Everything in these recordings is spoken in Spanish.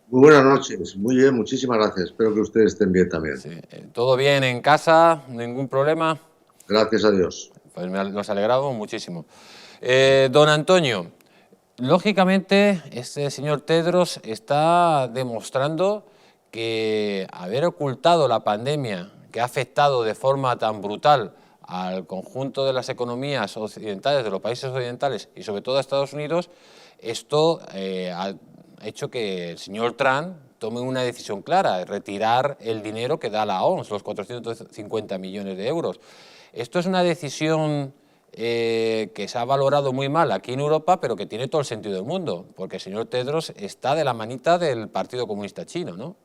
Muy buenas noches, muy bien, muchísimas gracias. Espero que ustedes estén bien también. Sí, ¿todo bien en casa? ¿Ningún problema? Gracias a Dios. Pues nos alegramos muchísimo. Don Antonio, lógicamente este señor Tedros está demostrando que haber ocultado la pandemia que ha afectado de forma tan brutal al conjunto de las economías occidentales, de los países occidentales y sobre todo a Estados Unidos, esto ha hecho que el señor Trump tome una decisión clara, retirar el dinero que da la OMS, los 450 millones de euros. Esto es una decisión que se ha valorado muy mal aquí en Europa, pero que tiene todo el sentido del mundo, porque el señor Tedros está de la manita del Partido Comunista Chino, ¿no?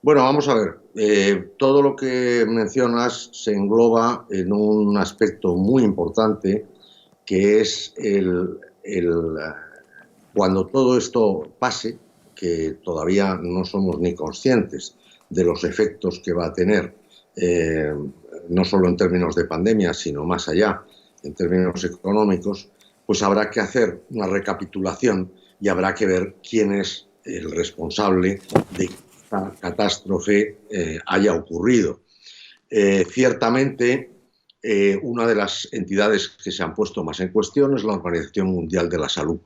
Bueno, vamos a ver. Todo lo que mencionas se engloba en un aspecto muy importante, que es cuando todo esto pase, que todavía no somos ni conscientes de los efectos que va a tener, eh, no solo en términos de pandemia, sino más allá, en términos económicos, pues habrá que hacer una recapitulación y habrá que ver quién es el responsable de que esta catástrofe haya ocurrido. Ciertamente, una de las entidades que se han puesto más en cuestión es la Organización Mundial de la Salud,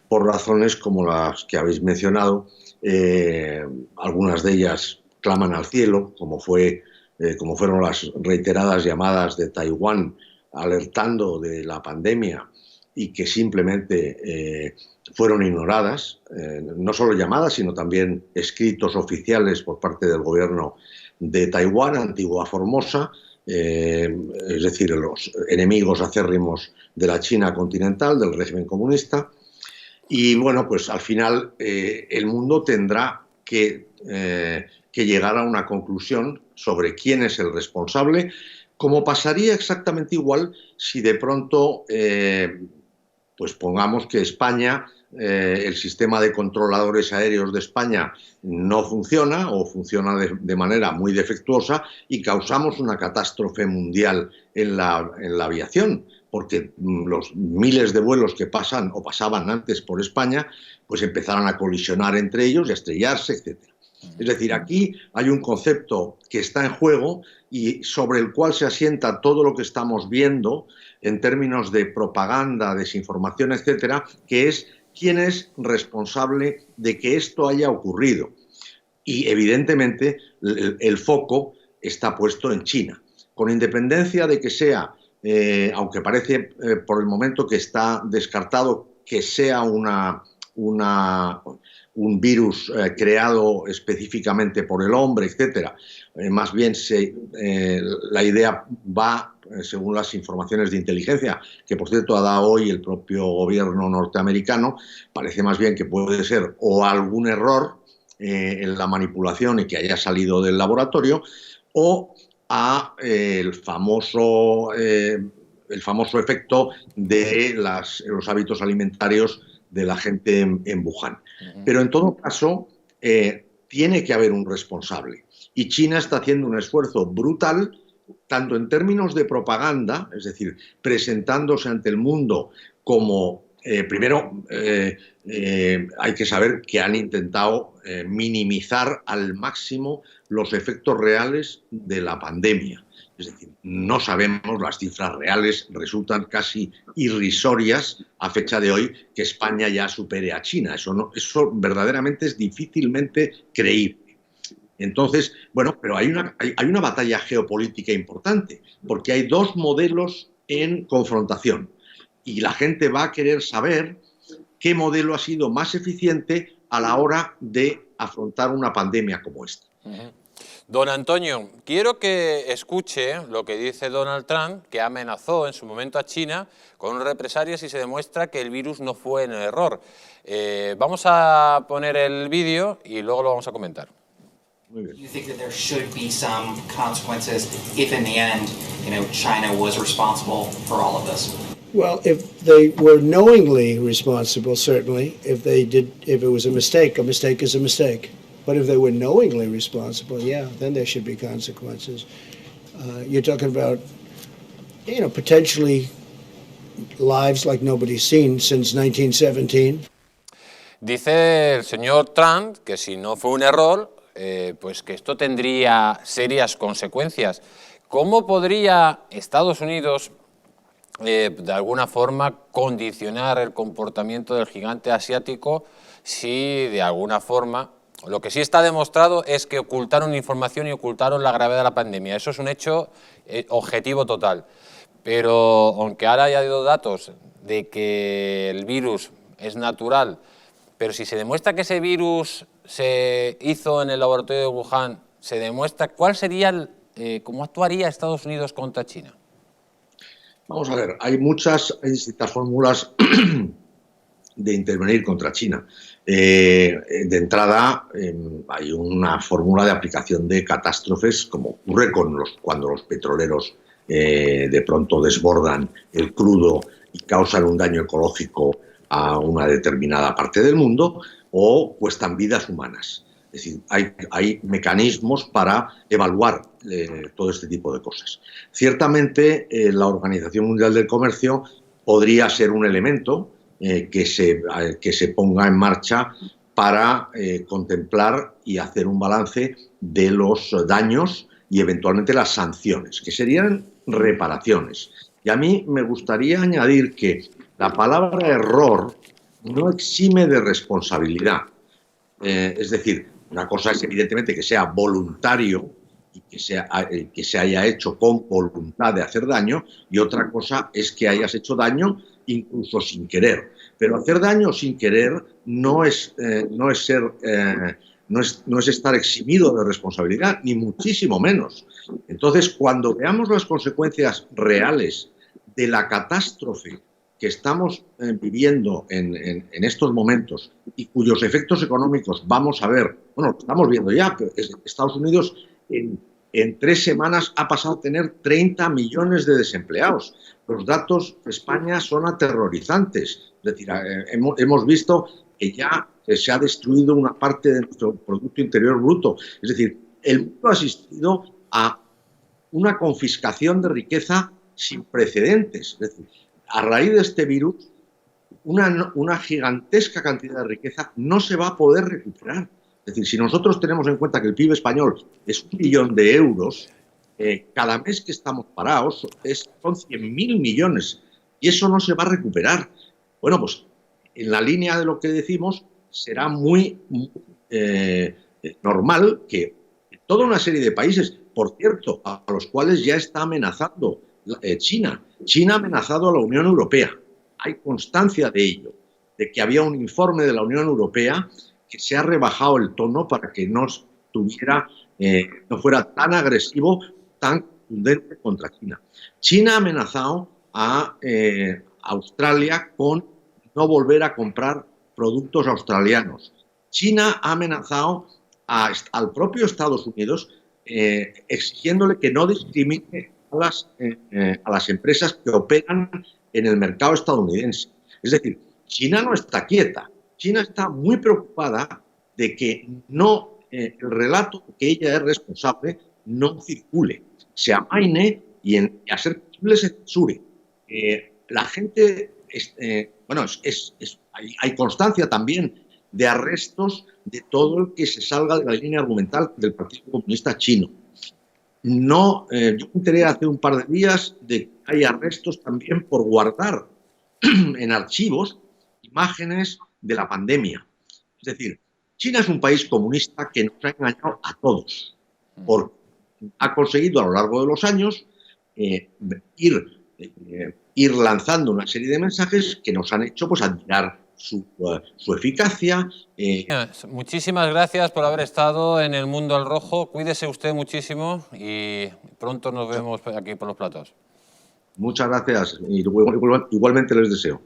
por razones como las que habéis mencionado. Algunas de ellas claman al cielo, como fueron las reiteradas llamadas de Taiwán alertando de la pandemia y que simplemente fueron ignoradas, no solo llamadas, sino también escritos oficiales por parte del gobierno de Taiwán, antigua Formosa, es decir, los enemigos acérrimos de la China continental, del régimen comunista. Y bueno, pues al final el mundo tendrá que llegar a una conclusión sobre quién es el responsable, como pasaría exactamente igual si de pronto, pues pongamos que España, el sistema de controladores aéreos de España no funciona o funciona de manera muy defectuosa y causamos una catástrofe mundial en la aviación, porque los miles de vuelos que pasan o pasaban antes por España, pues empezaron a colisionar entre ellos y a estrellarse, etcétera. Es decir, aquí hay un concepto que está en juego y sobre el cual se asienta todo lo que estamos viendo en términos de propaganda, desinformación, etcétera, que es quién es responsable de que esto haya ocurrido. Y evidentemente el foco está puesto en China, con independencia de que sea, aunque parece por el momento que está descartado que sea un virus creado específicamente por el hombre, etcétera. Más bien la idea va, según las informaciones de inteligencia, que por cierto ha dado hoy el propio gobierno norteamericano, parece más bien que puede ser o algún error en la manipulación y que haya salido del laboratorio, o a el famoso efecto de los hábitos alimentarios de la gente en Wuhan. Pero en todo caso, tiene que haber un responsable. Y China está haciendo un esfuerzo brutal, tanto en términos de propaganda, es decir, presentándose ante el mundo como, primero, hay que saber que han intentado minimizar al máximo los efectos reales de la pandemia. Es decir, no sabemos las cifras reales, resultan casi irrisorias a fecha de hoy que España ya supere a China. Eso verdaderamente es difícilmente creíble. Entonces, bueno, pero hay una batalla geopolítica importante, porque hay dos modelos en confrontación y la gente va a querer saber qué modelo ha sido más eficiente a la hora de afrontar una pandemia como esta. Don Antonio, quiero que escuche lo que dice Donald Trump, que amenazó en su momento a China con represalias si se demuestra que el virus no fue en el error. Vamos a poner el vídeo y luego lo vamos a comentar. Muy bien. You think that there should be some consequences if in the end, China was responsible for all of this? Well, if they were knowingly responsible, certainly. If it was a mistake is a mistake. But if they were knowingly responsible, yeah, then there should be consequences. You're talking about, potentially lives like nobody's seen since 1917. Dice el señor Trump que si no fue un error, pues que esto tendría serias consecuencias. ¿Cómo podría Estados Unidos de alguna forma condicionar el comportamiento del gigante asiático si de alguna forma... Lo que sí está demostrado es que ocultaron información y ocultaron la gravedad de la pandemia. Eso es un hecho objetivo total. Pero aunque ahora haya habido datos de que el virus es natural, pero si se demuestra que ese virus se hizo en el laboratorio de Wuhan, se demuestra cuál sería, cómo actuaría Estados Unidos contra China. Vamos a ver, hay distintas fórmulas de intervenir contra China. De entrada, hay una fórmula de aplicación de catástrofes, como ocurre cuando los petroleros de pronto desbordan el crudo y causan un daño ecológico a una determinada parte del mundo, o cuestan vidas humanas. Es decir, hay mecanismos para evaluar todo este tipo de cosas. Ciertamente, la Organización Mundial del Comercio podría ser un elemento que se ponga en marcha para contemplar y hacer un balance de los daños y eventualmente las sanciones, que serían reparaciones. Y a mí me gustaría añadir que la palabra error no exime de responsabilidad. Es decir, una cosa es evidentemente que sea voluntario y que se haya hecho con voluntad de hacer daño, y otra cosa es que hayas hecho daño incluso sin querer. Pero hacer daño sin querer no es estar eximido de responsabilidad, ni muchísimo menos. Entonces, cuando veamos las consecuencias reales de la catástrofe que estamos viviendo en estos momentos y cuyos efectos económicos vamos a ver, bueno, lo estamos viendo ya, pero Estados Unidos en 3 semanas ha pasado a tener 30 millones de desempleados. Los datos de España son aterrorizantes. Es decir, hemos visto que ya se ha destruido una parte de nuestro Producto Interior Bruto. Es decir, el mundo ha asistido a una confiscación de riqueza sin precedentes. Es decir, a raíz de este virus, una gigantesca cantidad de riqueza no se va a poder recuperar. Es decir, si nosotros tenemos en cuenta que el PIB español es 1 billón de euros, cada mes que estamos parados son 100.000 millones y eso no se va a recuperar. Bueno, pues en la línea de lo que decimos, será muy normal que toda una serie de países, por cierto, a los cuales ya está amenazando China. China ha amenazado a la Unión Europea. Hay constancia de ello, de que había un informe de la Unión Europea que se ha rebajado el tono para que no fuera tan agresivo, tan contundente contra China. China ha amenazado a Australia con no volver a comprar productos australianos. China ha amenazado al propio Estados Unidos exigiéndole que no discrimine a las empresas que operan en el mercado estadounidense. Es decir, China no está quieta. China está muy preocupada de que el relato que ella es responsable no circule, se amaine y a ser posible se censure. La gente, hay constancia también de arrestos de todo el que se salga de la línea argumental del Partido Comunista Chino. Yo me enteré hace un par de días de que hay arrestos también por guardar en archivos imágenes de la pandemia. Es decir, China es un país comunista que nos ha engañado a todos, porque ha conseguido a lo largo de los años ir lanzando una serie de mensajes que nos han hecho pues admirar su eficacia. Muchísimas gracias por haber estado en El Mundo al Rojo. Cuídese usted muchísimo y pronto nos vemos aquí por los platos. Muchas gracias. Igualmente les deseo.